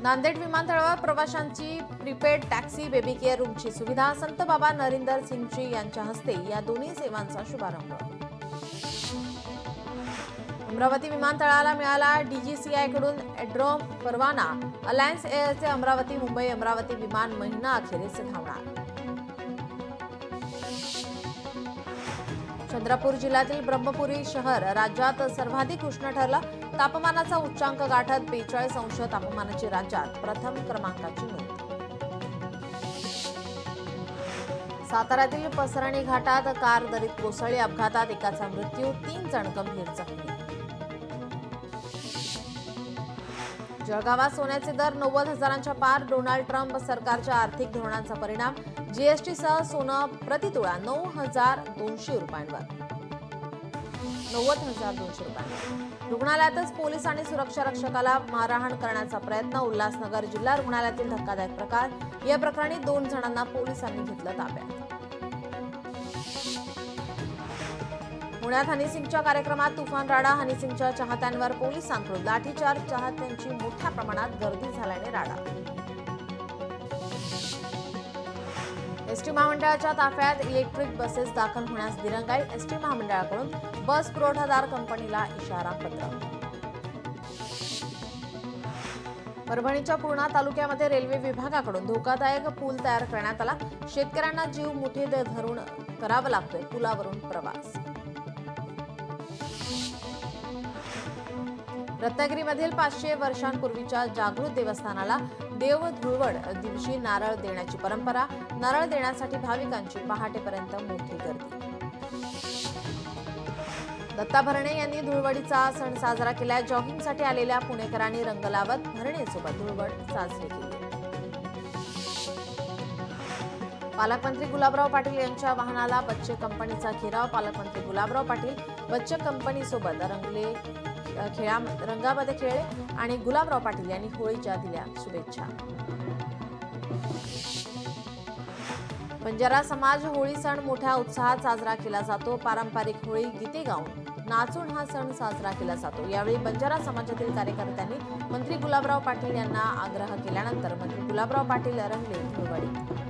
नांदेड विमानतळावर प्रवाशांची prepaid taxi baby care रूमची सुविधा संत बाबा नरिंदर सिंगजी यांच्या हस्ते या दोन्ही सेवांचा शुभारंभ। अमरावती विमानतळाला मिळाला डीजीसीआयकडून एड्रोम परवाना। अलायन्स एअरचे अमरावती मुंबई अमरावती विमान महिना अखेरीस धावणार। चंद्रपूर जिल्ह्यातील ब्रह्मपुरी शहर राज्यात सर्वाधिक उष्ण ठरलं। तापमानाचा उच्चांक गाठत 42 अंश तापमानाची राज्यात प्रथम क्रमांकाची नोंद। साताऱ्यातील पसरणी घाटात कार दरीत कोसळली। अपघातात एकाचा मृत्यू, 3 जण गंभीर जखमी। जळगावात सोन्याचे दर 90,000च्या पार। डोनाल्ड ट्रम्प सरकारच्या आर्थिक धोरणांचा परिणाम। जीएसटीसह सोनं प्रतितोळा 9,200 रुपयांवर 90,200 रुपयांवर। रुग्णालयातच पोलीस आणि सुरक्षा रक्षकाला मारहाण करण्याचा प्रयत्न। उल्हासनगर जिल्हा रुग्णालयातील धक्कादायक प्रकार। या प्रकरणी 2 जणांना पोलिसांनी घेतलं ताब्यात। पुण्यात हनी सिंगच्या कार्यक्रमात तुफान राडा। हनी सिंगच्या चाहत्यांवर पोलिसांकडून लाठीचार्ज। चाहत्यांची मोठ्या प्रमाणात गर्दी झाल्याने राडा। एसटी महामंडळाच्या ताफ्यात इलेक्ट्रिक बसेस दाखल होण्यास दिरंगाई। एसटी महामंडळाकडून बस पुरवठादार कंपनीला इशारा पत्र। परभणीच्या पूर्णा तालुक्यामध्ये रेल्वे विभागाकडून धोकादायक पूल तयार करण्यात आला। शेतकऱ्यांना जीव मुठीत धरून करावा लागतोय पुलावरून प्रवास। रत्नागिरीमधील 500 वर्षांपूर्वीच्या जागृत देवस्थानाला देव धुळवड दिवशी नारळ देण्याची परंपरा। नारळ देण्यासाठी भाविकांची पहाटेपर्यंत मोठी गर्दी। दत्ता भरणे यांनी धुळवडीचा सण साजरा केला। जॉगिंगसाठी आलेल्या पुणेकरांनी रंग लावत भरणेसोबत धुळवड साजरी केली। पालकमंत्री गुलाबराव पाटील यांच्या वाहनाला बच्चे कंपनीचा घेराव। पालकमंत्री गुलाबराव पाटील बच्चे कंपनीसोबत रंगामध्ये खेळले आणि गुलाबराव पाटील यांनी होळीच्या दिल्या शुभेच्छा। बंजारा समाज होळी सण मोठ्या उत्साहात साजरा केला जातो। पारंपरिक होळी गीते गाऊन नाचून हा सण साजरा केला जातो। यावेळी बंजारा समाजातील कार्यकर्त्यांनी मंत्री गुलाबराव पाटील यांना आग्रह केल्यानंतर मंत्री गुलाबराव पाटील रंगले धुळवडी।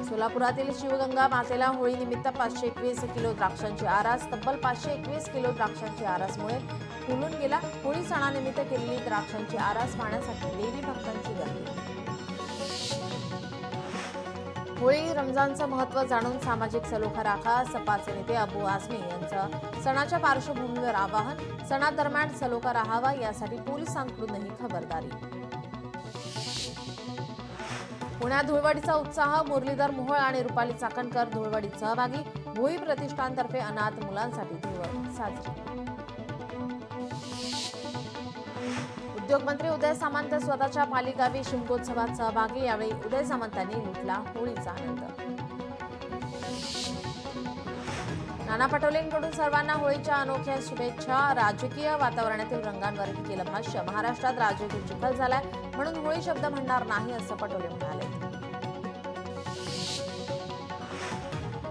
सोलापुरातील शिवगंगा मातेला होळीनिमित्त 521 किलो द्राक्षांची आरास। तब्बल 521 किलो द्राक्षांची आरासमुळे फुलून गेला। होळी सणानिमित्त केलेली द्राक्षांची आरास पाहण्यासाठी देवी भक्तांची गर्दी। होळी रमजानचं महत्त्व जाणून सामाजिक सलोखा राखा। सपाचे नेते अबू आझमी यांचं सणाच्या पार्श्वभूमीवर आवाहन। सणादरम्यान सलोखा राहावा यासाठी पोलिसांकडूनही खबरदारी। पुण्यात धुळवडीचा उत्साह। मुरलीधर मोहोळ आणि रुपाली चाकणकर धुळवडीत सहभागी। भोई प्रतिष्ठानतर्फे अनाथ मुलांसाठी धुळवड साजरी। उद्योगमंत्री उदय सामंत स्वतःच्या मालेगावी शिमगोत्सवात सहभागी। यावेळी उदय सामंतांनी लुटला होळीचा आनंद। नाना पटोलेंकडून सर्वांना होळीच्या अनोख्या शुभेच्छा। राजकीय वातावरणातील रंगांवर केलं भाष्य। महाराष्ट्रात राजकीय चिखल झालाय म्हणून होळी शब्द म्हणणार नाही असं पटोले म्हणाले।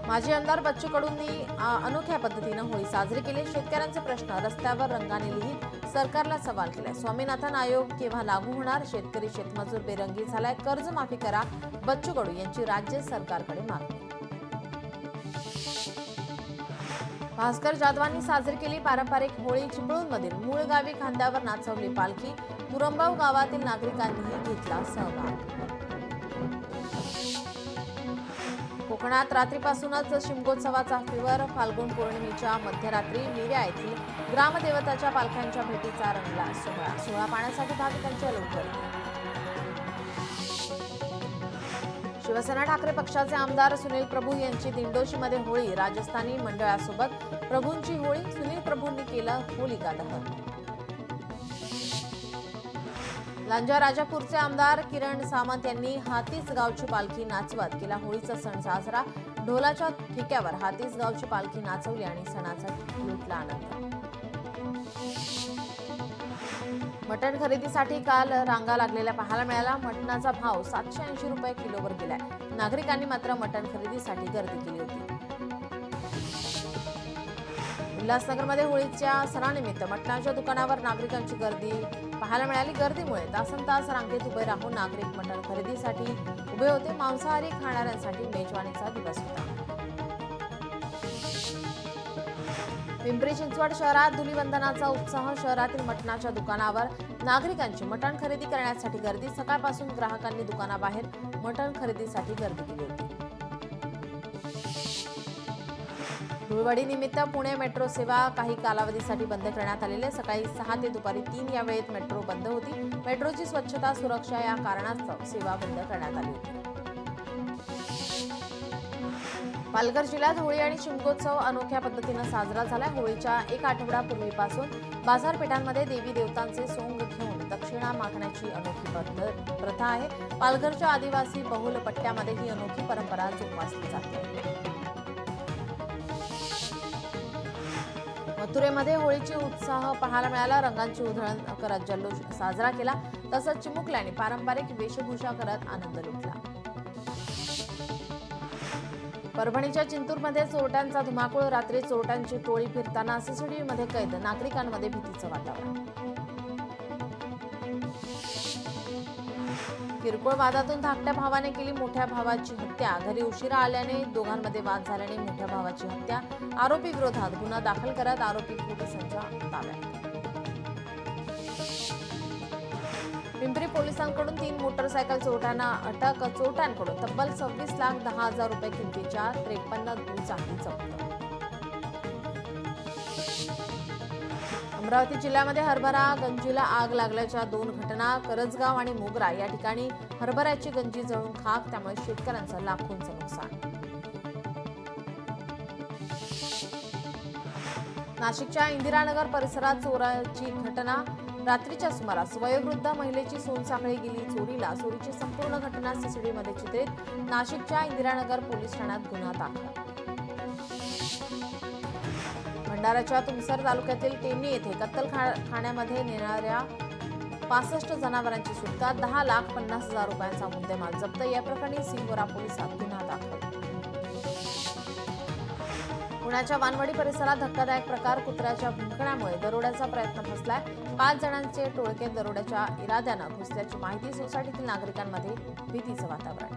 माजी आमदार बच्चू कडूंनी अनोख्या पद्धतीनं होळी साजरी केली। शेतकऱ्यांचे प्रश्न रस्त्यावर रंगाने लिहित सरकारला सवाल केलाय। स्वामीनाथन आयोग केव्हा लागू होणार? शेतकरी शेतमजूर बेरंगी झालाय। कर्जमाफी करा, बच्चू कडू यांची राज्य सरकारकडे मागणी। भास्कर जाधवांनी साजरी केली पारंपरिक होळी। चिपळूणमधील मूळ गावी खांद्यावर नाचवली पालखी। पुरंबाव गावातील नागरिकांनीही घेतला सहभाग। कोकणात रात्रीपासूनच शिमगोत्सवाचा फिवर। फाल्गुन पौर्णिमेच्या मध्यरात्री मिऱ्या येथील ग्रामदेवताच्या पालख्यांच्या भेटीचा रंगला सोहळा। सोहळा पाहण्यासाठी भाविकांच्या लोटली। शिवसेना ठाकरे पक्षाचे आमदार सुनील प्रभू यांची दिंडोशीमध्ये होळी। राजस्थानी मंडळासोबत प्रभूंची होळी। सुनील प्रभूंनी केलं होलिका दहन। लांजा राजापूरचे आमदार किरण सामंत यांनी हातीस गावची पालखी नाचवत केला होळीचा सण साजरा। ढोलाच्या ठिक्यावर हातीस गावची पालखी नाचवली आणि सणाचा लुटला आनंद। मटण खरेदीसाठी काल रांगा लागलेल्या पाहायला मिळाला। मटणाचा भाव 780 रुपये किलोवर गेलाय। नागरिकांनी मात्र मटण खरेदीसाठी गर्दी केली होती। उल्हासनगरमध्ये होळीच्या सणानिमित्त मटणाच्या दुकानावर नागरिकांची गर्दी पाहायला मिळाली. गर्दीमुळे तासनतास रांगेत उभे राहून नागरिक मटण खरेदीसाठी उभे होते. मांसाहारी खाणाऱ्यांसाठी मेजवानीचा दिवस होता. पिंपरी चिंचवड शहरात धुलीवंदनाचा उत्साह. शहरातील मटणाच्या दुकानावर नागरिकांची मटण खरेदी करण्यासाठी गर्दी. सकाळपासून ग्राहकांनी दुकानाबाहेर मटण खरेदीसाठी गर्दी केली होती. धुळवडी निमित्त पुणे मेट्रो सेवा काही कालावधीसाठी बंद करण्यात आलेली. सकाळी 6 ते दुपारी 3 या वेळेत मेट्रो बंद होती. मेट्रोची स्वच्छता सुरक्षा या कारणास्तव सेवा बंद करण्यात आली होती. पालघर जिल्ह्यात होळी आणि शिमगोत्सव अनोख्या पद्धतीनं साजरा झाला. होळीच्या एक आठवडापूर्वीपासून बाजारपेठांमध्ये देवी देवतांचे सोंग घेऊन दक्षिणा मागण्याची अनोखी प्रथा आहे. पालघरच्या आदिवासी बहुल पट्ट्यामध्ये ही अनोखी परंपरा जोपासली जाते. मथुरेमध्ये होळीची उत्साह पाहायला मिळाला. रंगांची उधळण करत जल्लोष साजरा केला. तसंच चिमुकल्यांनी पारंपरिक वेशभूषा करत आनंद लुटला. परभणीच्या चिंतूरमध्ये चोरट्यांचा धुमाकूळ. रात्री चोरट्यांची टोळी फिरताना सीसीटीव्हीमध्ये कैद. नागरिकांमध्ये भीतीचं वातावरण. किरकोळ वादातून धाकट्या भावाने केली मोठ्या भावाची हत्या. घरी उशिरा आल्याने दोघांमध्ये वाद झाल्याने मोठ्या भावाची हत्या. आरोपी विरोधात गुन्हा दाखल करत आरोपी पोलिसांच्या ताब्यात. पिंपरी पोलिसांकडून 3 मोटरसायकल चोरट्यांना अटक. चोरट्यांकडून तब्बल 26,10,000 रुपये किमतीच्या 53 दुचाकी जप्त. अमरावती जिल्ह्यामध्ये हरभरा गंजीला आग लागल्याच्या 2 घटना. करंजगाव आणि मोगरा या ठिकाणी हरभऱ्याची गंजी जळून खाक. त्यामुळे शेतकऱ्यांचं लाखोंचं नुकसान. नाशिकच्या इंदिरानगर परिसरात चोराची घटना. रात्रीच्या सुमारास वयोवृद्ध महिलेची सोनसाखळी गेली चोरीला. चोरीची संपूर्ण घटना सीसीटीव्हीमध्ये चित्रित. नाशिकच्या इंदिरानगर पोलीस ठाण्यात गुन्हा दाखल. भंडाराच्या तुमसर तालुक्यातील टेमणी येथे कत्तलखान्यामध्ये नेणाऱ्या 65 जनावरांची सुटका. 10,50,000 रुपयांचा मुद्देमाल जप्त. या प्रकरणी सिंगोरा पोलिसात गुन्हा दाखल. पुण्याच्या वानवडी परिसरात धक्कादायक प्रकार. कुत्र्याच्या भुंकण्यामुळे दरोड्याचा प्रयत्न फसलाय. 5 जणांचे टोळके दरोड्याच्या इराद्यानं घुसल्याची माहिती. सोसायटीतील नागरिकांमध्ये भीतीचं वातावरण.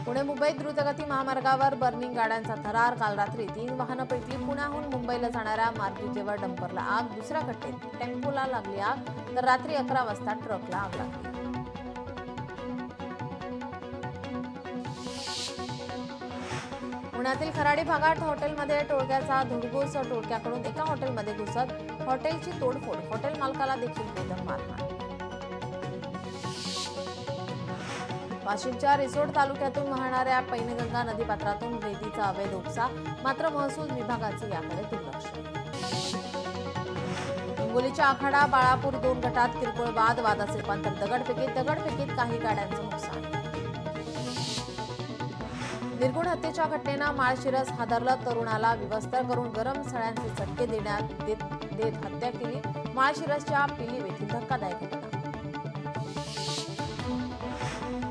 पुणे मुंबई द्रुतगती महामार्गावर बर्निंग गाड्यांचा थरार. काल रात्री 3 वाहनं पेटली. पुण्याहून मुंबईला जाणाऱ्या मार्गिकेवर डंपरला आग. दुसऱ्या घटनेत टेम्पोला लागली आग. तर रात्री 11 वाजता ट्रकला आग लागली. पुण्यातील खराडी भागात हॉटेलमध्ये टोळक्याचा धुडगूस. टोळक्याकडून एका हॉटेलमध्ये घुसत हॉटेलची तोडफोड. हॉटेल मालकाला देखील बेदम मारहाण. वाशिमच्या रिसोड तालुक्यातून वाहणाऱ्या पैनगंगा नदीपात्रातून रेतीचा अवैध उपसा. मात्र महसूल विभागाचे याकडे दुर्लक्ष. हिंगोलीच्या आखाडा बाळापूर 2 गटात किरकोळ वाद. वादाचे रूपांतर दगडफेकीत काही गाड्यांचं नुकसान. निर्गुण हत्येच्या घटनेनं माळशिरस हादरलं. तरुणाला विवस्त्र करून गरम सळ्यांचे चटके देत हत्या केली. माळशिरसच्या पिलीव येथील धक्कादायक घटना.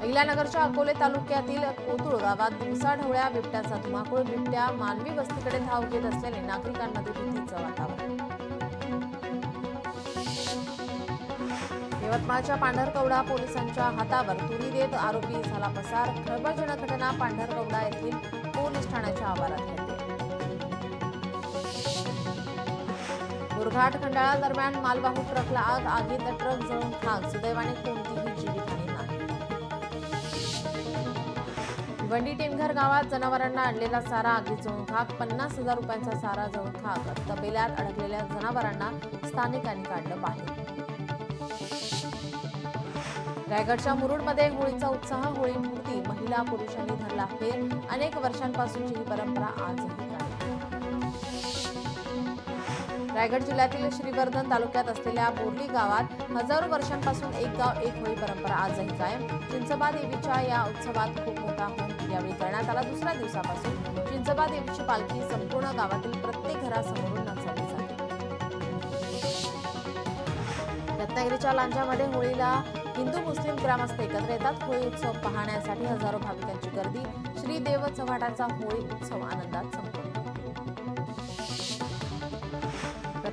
अहिल्यानगरच्या अकोले तालुक्यातील कोतुळ गावात दिवसाढवळ्या बिबट्याचा धुमाकूळ. बिबट्या मानवी वस्तीकडे धाव घेत असल्याने नागरिकांमध्ये भीतीचं वातावरण. यवतमाळच्या पांढरकवडा पोलिसांच्या हातावर तुरी देत आरोपी झाला पसार. खळबळजनक घटना पांढरकवडा येथील पोलीस ठाण्याच्या आवारात घडली. बोरघाट खंडाळा दरम्यान मालवाहू ट्रकला आग. आगीत ट्रक जळून खाक. सुदैवाने कोणतीही जीवितहानी नाही. भिवंडी टेमघर गावात जनावरांना आणलेला चारा आगीत जळून खाक. 50,000 रुपयांचा चारा जळून खाक. तबेल्यात अडकलेल्या जनावरांना स्थानिकांनी काढलं बाहेर. रायगडच्या मुरुडमध्ये होळीचा उत्साह. होळी मूर्ती महिला पुरुषांनी धरला फेर. अनेक वर्षांपासूनची ही परंपरा आजही कायम. रायगड जिल्ह्यातील श्रीवर्धन तालुक्यात असलेल्या बोर्ली गावात हजारो वर्षांपासून एक गाव एक होळी परंपरा आजही कायम. चिंचबा देवीच्या या उत्सवात खूप मोठा होम यावेळी करण्यात आला. दुसऱ्या दिवसापासून चिंचबा देवीची पालखी संपूर्ण गावातील प्रत्येक घरासमोरून नाचवली जाते. रत्नागिरीच्या लांजामध्ये होळीला हिंदू मुस्लिम ग्रामस्थ एकत्र येतात. होळी उत्सव पाहण्यासाठी हजारो भाविकांची गर्दी. श्री देव चव्हाटाचा होळी उत्सव आनंदात संपतो.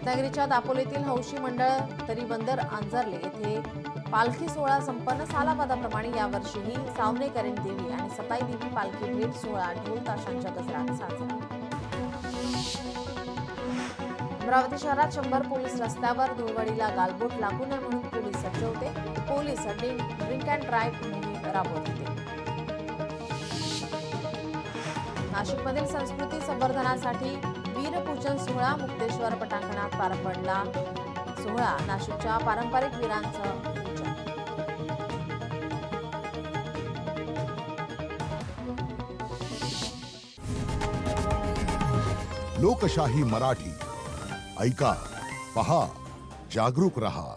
रत्नागिरीच्या दापोलीतील हौशी मंडळ तरी बंदर आंजर्ले येथे पालखी सोहळा संपन्न. सालाबादाप्रमाणे यावर्षीही सावनेकरीण देवी आणि सताई देवी पालखी भेट सोहळा ढोल ताशांच्या गजरात साजरा. अमरावती शहरात 100 पोलीस रस्त्यावर धुळवडीला गालबोट लागू नये म्हणून पोलीस सज्ज होते. पोलीस ड्रिंक अँड ड्राईव्ह मोहीम राबवत होते. नाशिकमधील संस्कृती संवर्धनासाठी वीरपूजन सोहळा मुक्तेश्वर पटांगणात पार पडला. सोहळा नाशिकच्या पारंपरिक वीरांचं पूजन. लोकशाही मराठी ऐका, पहा, जागरूक रहा.